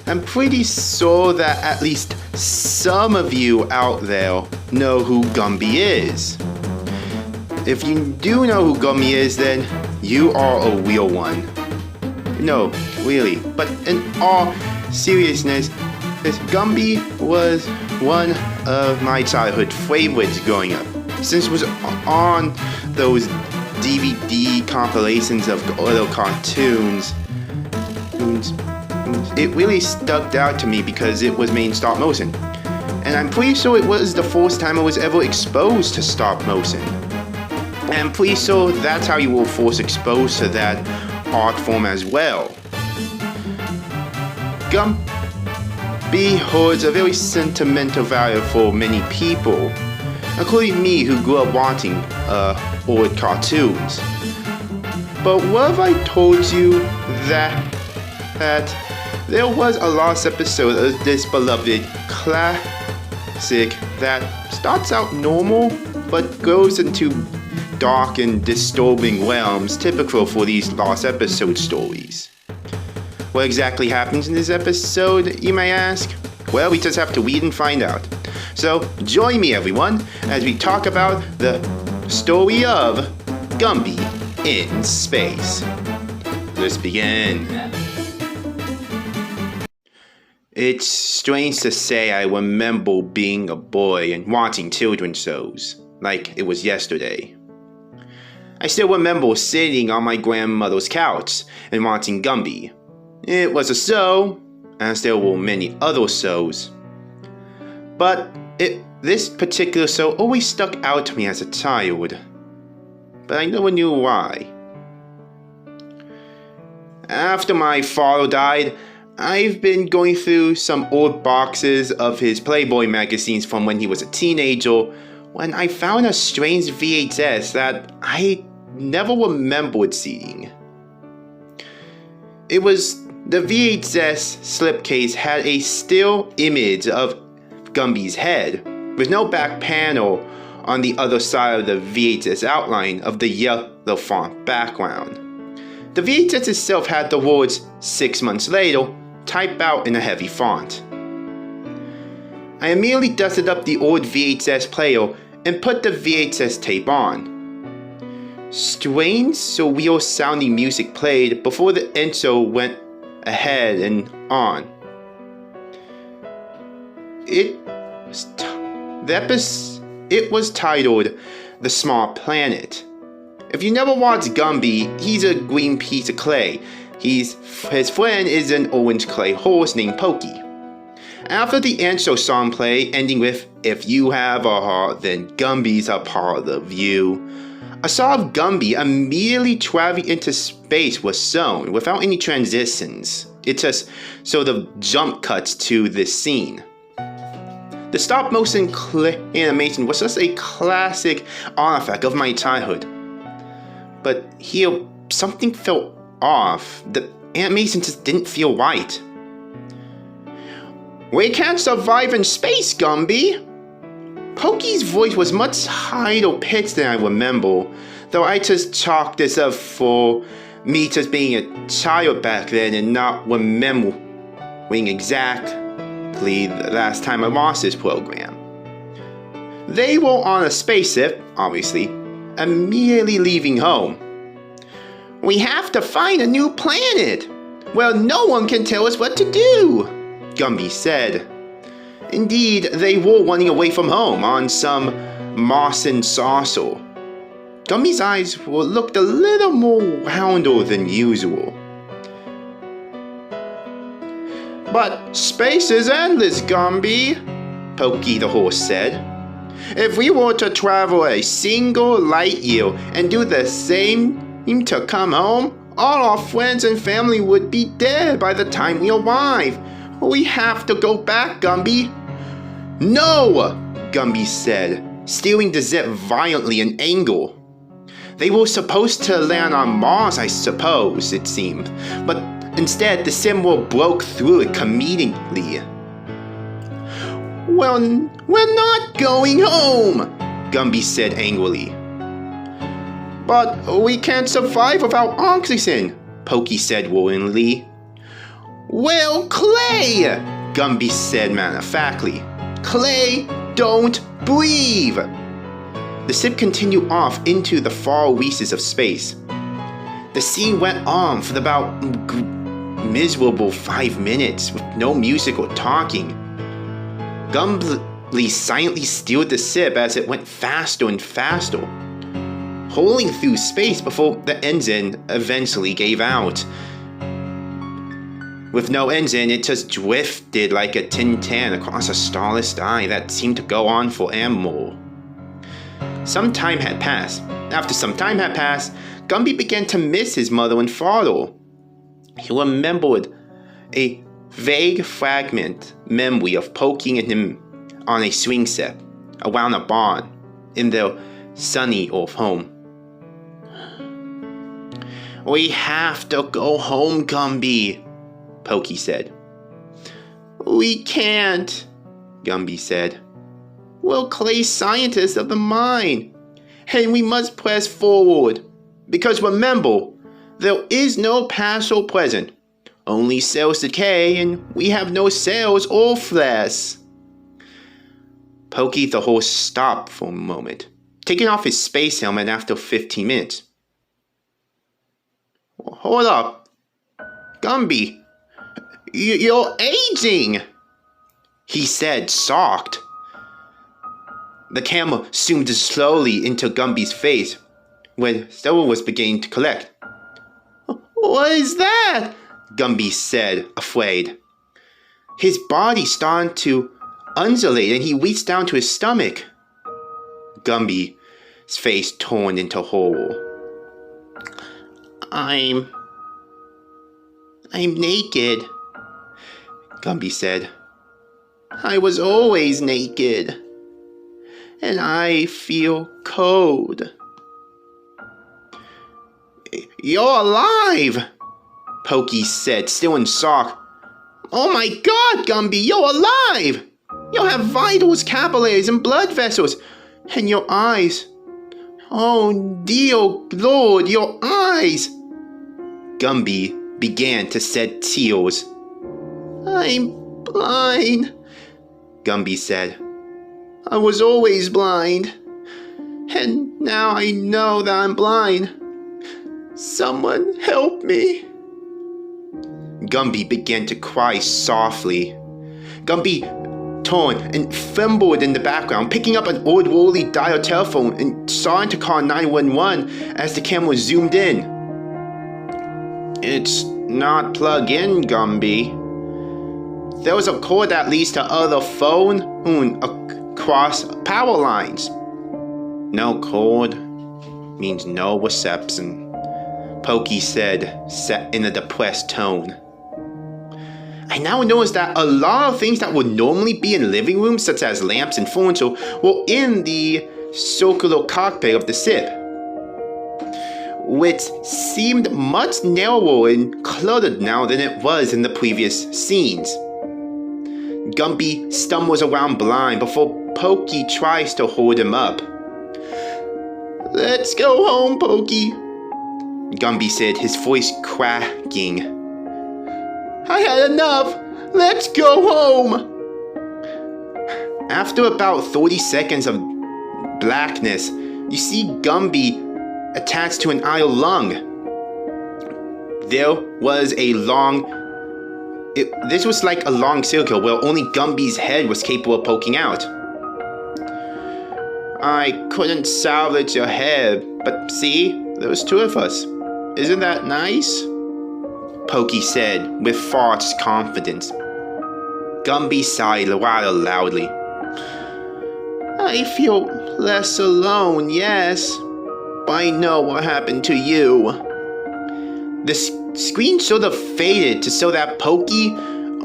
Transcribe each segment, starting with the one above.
I'm pretty sure that at least some of you out there know who Gumby is. If you do know who Gumby is, then you are a real one. No, really. But in all seriousness, this Gumby was one of my childhood favorites growing up. Since it was on those DVD compilations of little cartoons, it really stuck out to me because it was made in stop motion. And I'm pretty sure it was the first time I was ever exposed to stop motion. And I'm pretty sure that's how you were first exposed to that art form as well. Gumby holds a very sentimental value for many people, including me who grew up watching old cartoons. But what if I told you that there was a last episode of this beloved classic that starts out normal but goes into dark and disturbing realms typical for these lost episode stories? What exactly happens in this episode, you may ask? Well, we just have to read and find out. So join me, everyone, as we talk about the story of Gumby in Space. Let's begin. It's strange to say I remember being a boy and watching children's shows, like it was yesterday. I still remember sitting on my grandmother's couch and watching Gumby. It was a show, as there were many other shows. But this particular show always stuck out to me as a child. But I never knew why. After my father died, I've been going through some old boxes of his Playboy magazines from when he was a teenager when I found a strange VHS that I never remembered seeing. The VHS slipcase had a still image of Gumby's head, with no back panel on the other side of the VHS outline of the yellow font background. The VHS itself had the words 6 months later typed out in a heavy font. I immediately dusted up the old VHS player and put the VHS tape on. Strange, surreal sounding music played before the intro went ahead and on. It was titled The Small Planet. If you never watched Gumby, he's a green piece of clay. His friend is an orange clay horse named Pokey. After the intro song played, ending with "If you have a heart, then Gumby's a part of you," a shot of Gumby immediately traveling into space was shown without any transitions. It just sort of jump cuts to this scene. The stop motion animation was just a classic artifact of my childhood. But here, something felt off. The animation just didn't feel right. "We can't survive in space, Gumby!" Pokey's voice was much higher pitched than I remember, though I just chalked this up for me just being a child back then and not remembering exactly the last time I watched this program. They were on a spaceship, obviously, immediately leaving home. "We have to find a new planet, where no one can tell us what to do," Gumby said. Indeed, they were running away from home on some Martian saucer. Gumby's eyes looked a little more rounder than usual. "But space is endless, Gumby," Pokey the horse said. "If we were to travel a single light year and do the same to come home, all our friends and family would be dead by the time we arrive. We have to go back, Gumby." "No!" Gumby said, steering the Zip violently in anger. They were supposed to land on Mars, I suppose, it seemed, but instead the symbol broke through it immediately. "Well, we're not going home," Gumby said angrily. "But we can't survive without oxygen," Pokey said worryingly. Well, Clay, Gumby said matter-of-factly. Clay, don't breathe. The ship continued off into the far reaches of space. The scene went on for about miserable 5 minutes with no music or talking. Gumby silently steered the ship as it went faster and faster, hurling through space before the engine eventually gave out. With no engine, it just drifted like a tin can across a starless sky that seemed to go on forever. Some time had passed. After some time had passed, Gumby began to miss his mother and father. He remembered a vague fragment memory of poking him on a swing set around a barn in their sunny old home. We have to go home, Gumby, Pokey said. We can't, Gumby said. We're clay scientists of the mind, and we must press forward. Because remember, there is no past or present. Only cells decay, and we have no cells or flesh. Pokey the horse stopped for a moment, taking off his space helmet after 15 minutes. Hold up. Gumby, you're aging, he said, shocked. The camera zoomed slowly into Gumby's face when Stella was beginning to collect. What is that? Gumby said, afraid. His body started to undulate and he reached down to his stomach. Gumby's face turned into horror. I'm naked, Gumby said. I was always naked, and I feel cold. You're alive, Pokey said, still in shock. Oh my God, Gumby, you're alive! You have vitals, capillaries, and blood vessels, and your eyes. Oh dear Lord, your eyes! Gumby began to shed tears. I'm blind, Gumby said. I was always blind, and now I know that I'm blind. Someone help me. Gumby began to cry softly. Gumby turned and fumbled in the background, picking up an old woolly dial telephone and starting to call 911 as the camera zoomed in. It's not plugged in, Gumby. There was a cord that leads to other phone across power lines. No cord means no reception, Pokey said, set in a depressed tone. I now notice that a lot of things that would normally be in living rooms, such as lamps and furniture, were in the circular cockpit of the ship, which seemed much narrower and cluttered now than it was in the previous scenes. Gumby stumbles around blind before Pokey tries to hold him up. Let's go home, Pokey, Gumby said, his voice cracking. I had enough. Let's go home. After about 30 seconds of blackness, you see Gumby attached to an idle lung. There was a this was like a long circle where only Gumby's head was capable of poking out. I couldn't salvage your head, but see, there was two of us. Isn't that nice? Pokey said with false confidence. Gumby sighed rather loudly. I feel less alone, yes, but I know what happened to you. The screen sort of faded to show that Pokey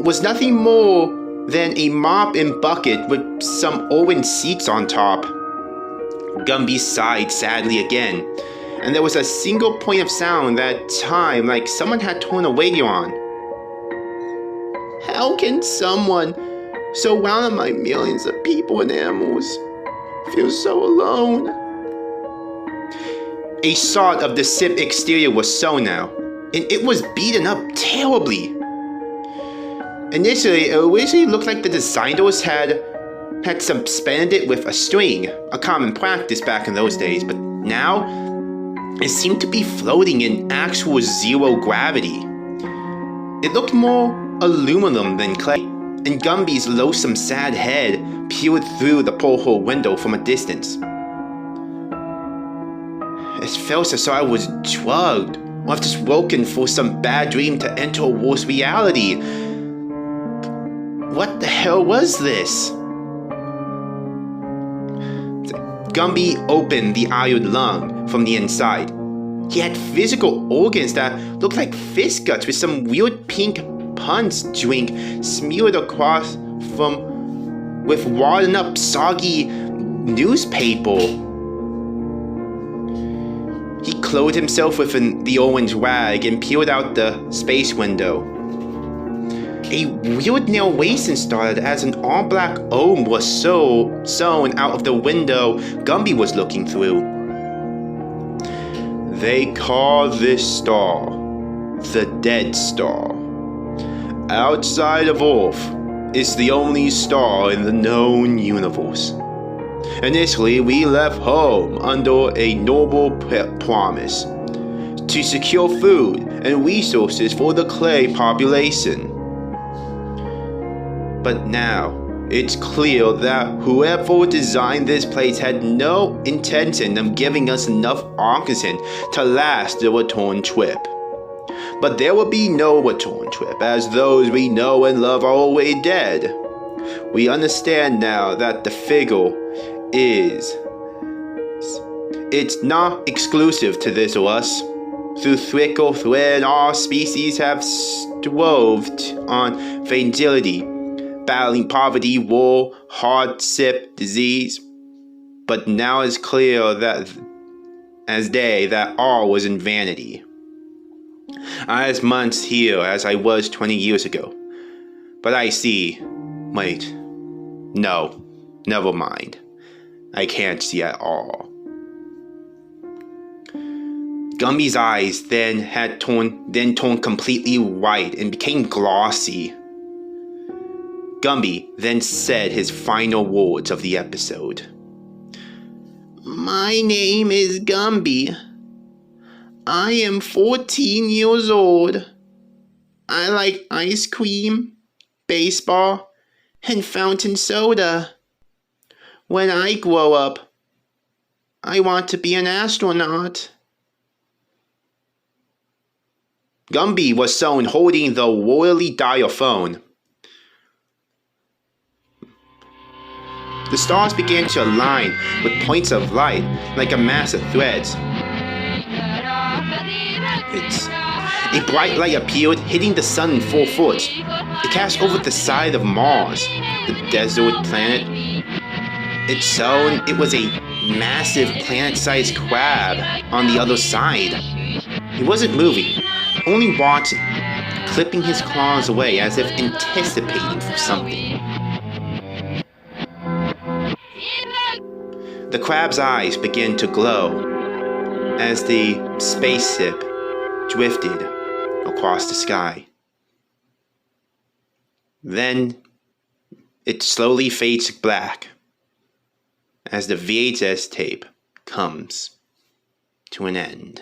was nothing more than a mop and bucket with some orange seats on top. Gumby sighed sadly again, and there was a single point of sound that time, like someone had turned a radio on. How can someone surrounded by millions of people and animals feel so alone? A shot of the ship exterior was shown now, and it was beaten up terribly. Initially, it originally looked like the designers had suspended it with a string, a common practice back in those days, but now it seemed to be floating in actual zero gravity. It looked more aluminum than clay, and Gumby's loathsome sad head peered through the porthole window from a distance. It felt as though I was drugged, or I've just woken for some bad dream to enter a worse reality. What the hell was this? Gumby opened the iron lung from the inside. He had physical organs that looked like fish guts with some weird pink punch drink smeared across with wadded up soggy newspaper. He clothed himself with the orange rag and peered out the space window. A weird narration started as an all-black ohm was sewn out of the window Gumby was looking through. They call this star the Dead Star. Outside of Earth, it's the only star in the known universe. Initially, we left home under a noble promise to secure food and resources for the clay population. But now, it's clear that whoever designed this place had no intention of giving us enough oxygen to last the return trip. But there will be no return trip, as those we know and love are already dead. We understand now that the figure it's not exclusive to this or us. Through thick or thread, our species have strived on fragility, battling poverty, war, hardship, disease. But now it's clear that all was in vanity. I as much here as I was 20 years ago. But I see. Wait. No. Never mind. I can't see at all. Gumby's eyes then turned completely white and became glossy. Gumby then said his final words of the episode. My name is Gumby. I am 14 years old. I like ice cream, baseball, and fountain soda. When I grow up, I want to be an astronaut. Gumby was shown holding the royally dial phone. The stars began to align with points of light like a mass of threads. A bright light appeared, hitting the sun in full force. It cast over the side of Mars, the desert planet. It was a massive planet-sized crab on the other side. He wasn't moving, only watching, clipping his claws away as if anticipating for something. The crab's eyes began to glow as the spaceship drifted across the sky. Then it slowly fades black as the VHS tape comes to an end.